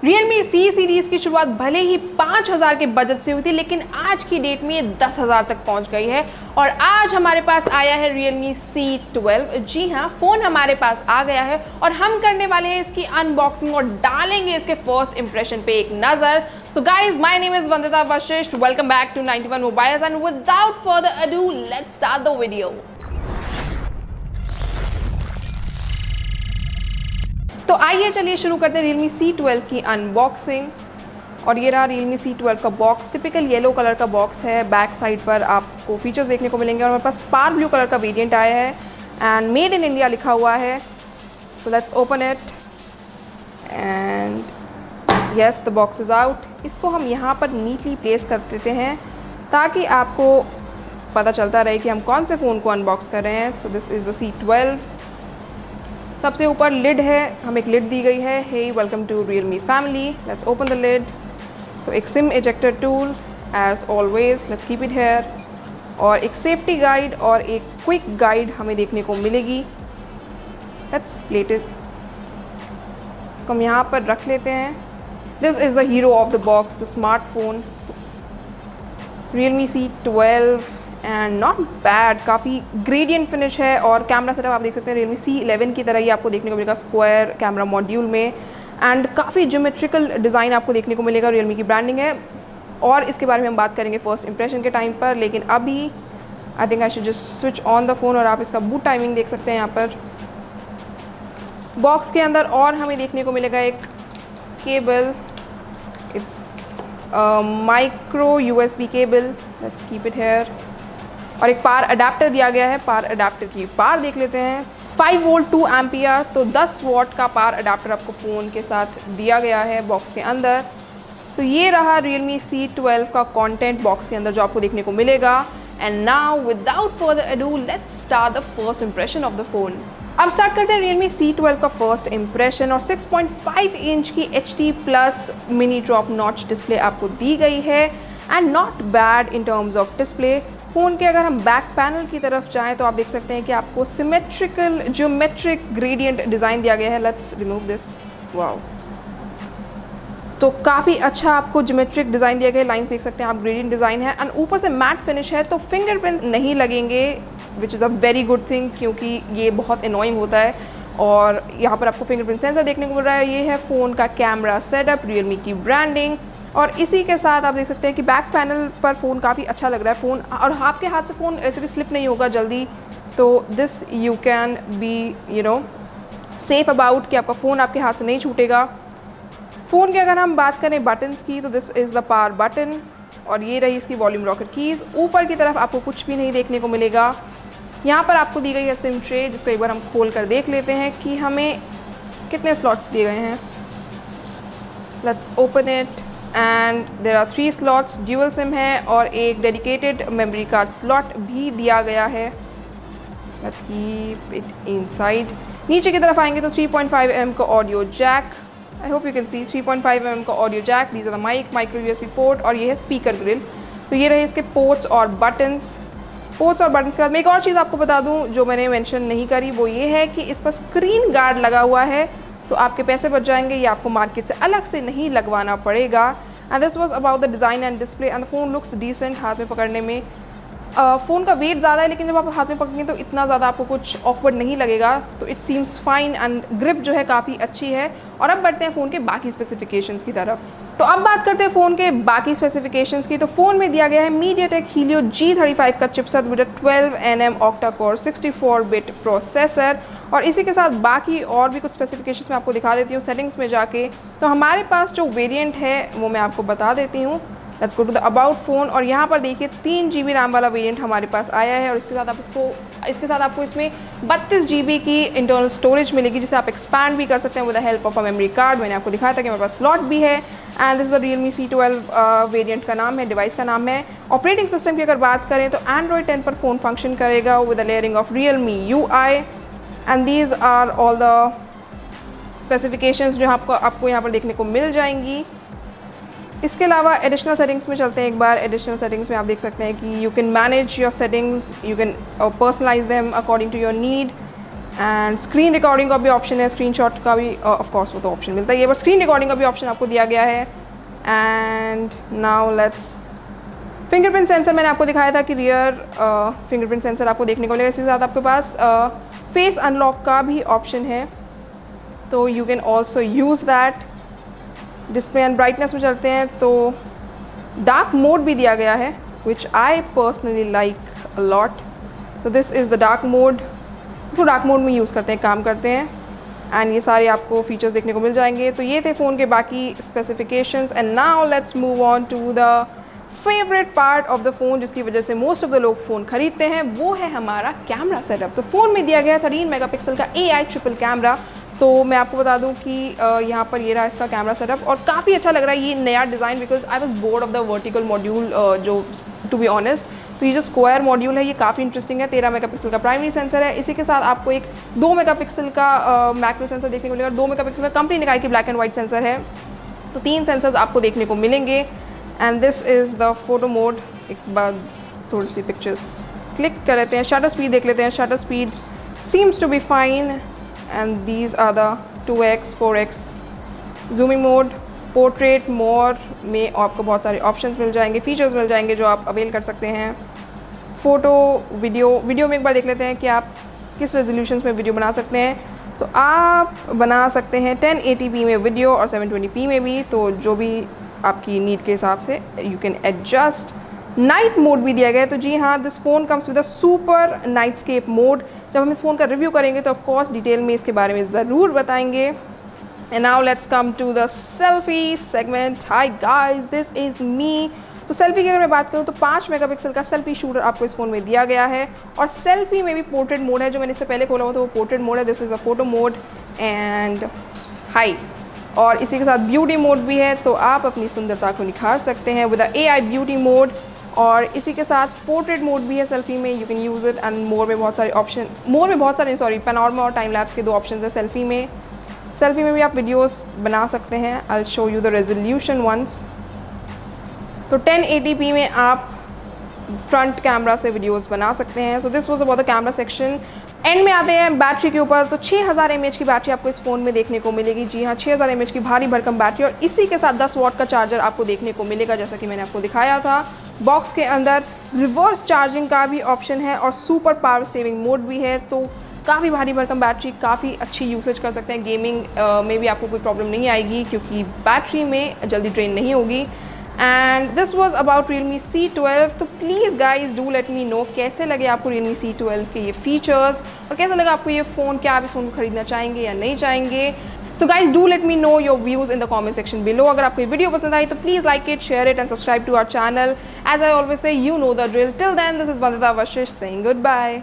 Realme C series की शुरुआत भले ही 5,000 के बजट से हुई थी, लेकिन आज की डेट में ये 10,000 तक पहुंच गई है। और आज हमारे पास आया है Realme C12। जी हाँ, फ़ोन हमारे पास आ गया है और हम करने वाले हैं इसकी अनबॉक्सिंग और डालेंगे इसके फर्स्ट इंप्रेशन पे एक नज़र। So guys, my name is Vandita Vashisht. Welcome back to 91 Mobiles, and without further ado, let's start the video. तो आइए चलिए शुरू करते हैं Realme C12 की अनबॉक्सिंग। और ये रहा Realme C12 का बॉक्स। टिपिकल येलो कलर का बॉक्स है। बैक साइड पर आपको फीचर्स देखने को मिलेंगे और मेरे पास पार ब्लू कलर का वेरिएंट आया है एंड मेड इन इंडिया लिखा हुआ है। तो let's open it and yes, the box is out. इसको हम यहाँ पर नीटली प्लेस कर देते हैं ताकि आपको पता चलता रहे कि हम कौन से फ़ोन को अनबॉक्स कर रहे हैं। सो दिस इज़ द C12। सबसे ऊपर लिड है, हमें एक लिड दी गई है। Hey welcome to Realme family. Let's open the lid. तो एक SIM ejector tool as always, let's keep it here. और एक सेफ्टी गाइड और एक क्विक गाइड हमें देखने को मिलेगी। Let's plate it. इसको हम यहाँ पर रख लेते हैं। This is the hero of the box, the smartphone Realme C12 and not bad. काफ़ी ग्रेडियंट फिनिश है और कैमरा सेटअप आप देख सकते हैं Realme C11 की तरह ही आपको देखने को मिलेगा स्क्वायर कैमरा मॉड्यूल में। एंड काफ़ी ज्योमेट्रिकल डिज़ाइन आपको देखने को मिलेगा। Realme की ब्रांडिंग है और इसके बारे में हम बात करेंगे फर्स्ट इंप्रेशन के टाइम पर। लेकिन अभी I think I should just switch on the phone और आप इसका बूट टाइमिंग देख सकते हैं यहाँ पर। बॉक्स के अंदर और हमें देखने को मिलेगा एक cable. It's micro USB cable. Let's keep it here. और एक पावर अडेप्टर दिया गया है। पावर अडेप्टर की पावर देख लेते हैं। 5 वोल्ट 2 एम्पियर, तो 10 वॉट का पावर अडेप्टर आपको फ़ोन के साथ दिया गया है बॉक्स के अंदर। तो ये रहा Realme C12 का कंटेंट बॉक्स के अंदर जो आपको देखने को मिलेगा। And now without further ado let's start the first impression of the phone. अब स्टार्ट करते हैं Realme C12 का फर्स्ट इंप्रेशन। और 6.5 इंच की HD+ mini drop notch display आपको दी गई है and not bad in terms of display. Phone के अगर हम बैक पैनल की तरफ जाएं तो आप देख सकते हैं कि आपको सिमेट्रिकल ज्योमेट्रिक ग्रेडियंट डिज़ाइन दिया गया है। Let's remove this. वाओ, तो काफ़ी अच्छा आपको ज्योमेट्रिक डिज़ाइन दिया गया है। लाइन्स देख सकते हैं आप, ग्रेडियंट डिज़ाइन है एंड ऊपर से मैट फिनिश है। तो फिंगरप्रिंट नहीं लगेंगे, which is a very good thing, क्योंकि ये बहुत एनोइंग होता है। और यहाँ पर आपको फिंगरप्रिंट सेंसर देखने को मिल रहा है। ये है फ़ोन का कैमरा सेटअप, Realme की ब्रांडिंग। और इसी के साथ आप देख सकते हैं कि बैक पैनल पर फ़ोन काफ़ी अच्छा लग रहा है फ़ोन, और आपके हाथ से फ़ोन ऐसे भी स्लिप नहीं होगा जल्दी। तो this you can be safe about कि आपका फ़ोन आपके हाथ से नहीं छूटेगा। फ़ोन की अगर हम बात करें बटन्स की, तो this is the power button और ये रही इसकी वॉल्यूम रॉकर कीज़। ऊपर की तरफ आपको कुछ भी नहीं देखने को मिलेगा। यहाँ पर आपको दी गई है सिम ट्रे, जिसको एक बार हम खोल कर देख लेते हैं कि हमें कितने स्लॉट्स दिए गए हैं। Let's open it and there are 3 slots. Dual SIM है और एक डेडिकेटेड मेमोरी कार्ड स्लॉट भी दिया गया है। Let's keep it inside. नीचे की तरफ आएंगे तो 3.5 mm का audio jack. I hope you can see 3.5 mm का audio jack. These are the micro USB port और ये है स्पीकर ग्रिल। तो ये रहे इसके पोर्ट्स और बटन्स। पोर्ट्स और बटन्स के बाद मैं एक और चीज़ आपको बता दूँ जो मैंने मेंशन नहीं करी, वो ये है कि इस पर स्क्रीन गार्ड लगा हुआ है। तो आपके पैसे बच जाएंगे, ये आपको मार्केट से अलग से नहीं लगवाना पड़ेगा। And this was about the design and display and the phone looks decent. हाथ में पकड़ने में फ़ोन का वेट ज़्यादा है, लेकिन जब आप हाथ में पकड़ेंगे तो इतना ज़्यादा आपको कुछ ऑकवर्ड नहीं लगेगा। तो it seems fine and grip जो है काफ़ी अच्छी है। और अब बढ़ते हैं फ़ोन के बाकी स्पेसिफिकेशंस की तरफ। तो अब बात करते हैं फ़ोन के बाकी स्पेसिफिकेशंस की। तो फ़ोन में दिया गया है MediaTek Helio G35 का chipset with 12 nm octa core 64-बिट प्रोसेसर। और इसी के साथ बाकी और भी कुछ स्पेसिफिकेशंस मैं आपको दिखा देती हूँ सेटिंग्स में जाके। तो हमारे पास जो वेरिएंट है वो मैं आपको बता देती हूँ। Let's go to the about phone. और यहाँ पर देखिए 3 GB रैम वाला वेरिएंट हमारे पास आया है। और इसके साथ आपको इसमें 32 GB की इंटरनल स्टोरेज मिलेगी, जिसे आप एक्सपैंड भी कर सकते हैं with the help of a memory card. मैंने आपको दिखाया था कि मेरे पास स्लॉट भी है। And this is the Realme C12 variant का नाम है, डिवाइस का नाम है। ऑपरेटिंग सिस्टम की अगर बात करें तो Android 10 पर फ़ोन फंक्शन करेगा with the layering of Realme UI। And these are all the specifications जो आपको यहाँ पर देखने को मिल जाएंगी। इसके अलावा एडिशनल सेटिंग्स में चलते हैं एक बार। एडिशनल सेटिंग्स में आप देख सकते हैं कि you can manage your settings, you can personalize them according to your need. And screen recording का भी ऑप्शन है, स्क्रीनशॉट का भी ऑफ कोर्स वो तो ऑप्शन मिलता ही है, बट स्क्रीन रिकॉर्डिंग का भी ऑप्शन आपको दिया गया है। And now let's fingerprint sensor मैंने आपको दिखाया था कि रियर फिंगरप्रिंट सेंसर आपको देखने को मिलेगा। इसके साथ आपके पास फेस अनलॉक का भी ऑप्शन है, तो you can also use that. Display and brightness में चलते हैं तो डार्क मोड भी दिया गया है, which I personally like a lot. So this is the dark mode, इसको डार्क मोड में यूज़ करते हैं, काम करते हैं। एंड ये सारे आपको फीचर्स देखने को मिल जाएंगे। तो ये थे फ़ोन के बाकी specifications. And now let's move on to the favourite part of the phone, जिसकी वजह से मोस्ट ऑफ द लोग फ़ोन खरीदते हैं, वो है हमारा कैमरा सेटअप। तो फ़ोन में दिया गया 13 मेगापिक्सल का AI ट्रिपल कैमरा। तो मैं आपको बता दूं कि यहाँ पर ये रहा इसका कैमरा सेटअप, और काफ़ी अच्छा लग रहा है ये नया design, because I was bored of the vertical module, जो टू बी ऑनेस्ट। तो ये जो स्क्वायर मॉड्यूल है ये काफ़ी इंटरेस्टिंग है। 13 मेगापिक्सल का प्राइमरी सेंसर है, इसी के साथ आपको एक 2 मेगापिक्सल का मैक्रो सेंसर देखने को मिलेगा। 2 मेगापिक्सल का कंपनी निकाय की ब्लैक एंड वाइट सेंसर है, तो 3 सेंसर्स आपको देखने को मिलेंगे। And this is the photo mode. एक बार थोड़ी सी पिक्चर्स क्लिक कर लेते हैं, शटर स्पीड देख लेते हैं। Shutter speed seems to be fine. And these are the 2x 4x zooming mode. Portrait mode में आपको बहुत सारे ऑप्शंस मिल जाएंगे, फीचर्स मिल जाएंगे जो आप अवेल कर सकते हैं। फ़ोटो वीडियो में एक बार देख लेते हैं कि आप किस रेजोल्यूशंस में वीडियो बना सकते हैं। तो आप बना सकते हैं 1080p में वीडियो और 720p में भी, तो जो भी आपकी नीड के हिसाब से you can adjust. Night mode भी दिया गया है, तो जी हाँ, this phone comes with a super nightscape mode. जब हम इस फ़ोन का रिव्यू करेंगे तो ऑफकोर्स डिटेल में इसके बारे में ज़रूर बताएंगे। And now let's come to the selfie segment. Hi guys, this is me. तो सेल्फी की अगर मैं बात करूँ तो 5 मेगापिक्सल का सेल्फी शूटर आपको इस फ़ोन में दिया गया है, और सेल्फी में भी पोर्ट्रेट मोड है। जो मैंने इससे पहले खोला हुआ था वो पोर्ट्रेट मोड है, this is a photo mode. And high, और इसी के साथ ब्यूटी मोड भी है, तो आप अपनी सुंदरता को निखार सकते हैं विद AI ब्यूटी मोड। और इसी के साथ पोर्ट्रेट मोड भी है सेल्फी में, you can use it. And more में बहुत सारे पैनोरमा और टाइम लैप्स के 2 ऑप्शन है सेल्फी में। सेल्फी में भी आप वीडियोस बना सकते हैं। I will show you the resolution once. तो 1080p में आप फ्रंट कैमरा से वीडियोस बना सकते हैं। So this was about the camera section. And में आते हैं बैटरी के ऊपर। तो 6000 mAh की बैटरी आपको इस फ़ोन में देखने को मिलेगी। जी हाँ, 6000 mAh की भारी भरकम बैटरी, और इसी के साथ 10 वाट का चार्जर आपको देखने को मिलेगा, जैसा कि मैंने आपको दिखाया था। बॉक्स के अंदर रिवर्स चार्जिंग का भी ऑप्शन है और सुपर पावर सेविंग मोड भी है। तो काफ़ी भारी भरकम बैटरी, काफ़ी अच्छी यूसेज कर सकते हैं। गेमिंग में भी आपको कोई प्रॉब्लम नहीं आएगी, क्योंकि बैटरी में जल्दी ड्रेन नहीं होगी। And this was about Realme C12। तो please guys do let me no कैसे लगे आपको Realme C12 के ये फीचर्स, और कैसा लगा आपको ये फ़ोन, क्या आप इस फ़ोन को खरीदना चाहेंगे या नहीं चाहेंगे। So guys do let me know your views in the comment section below. अगर आपको ये वीडियो पसंद आई तो please like it, share it and subscribe to our channel. As I always say, you know the drill. Till then, this is Vandita Vashishtha saying good bye.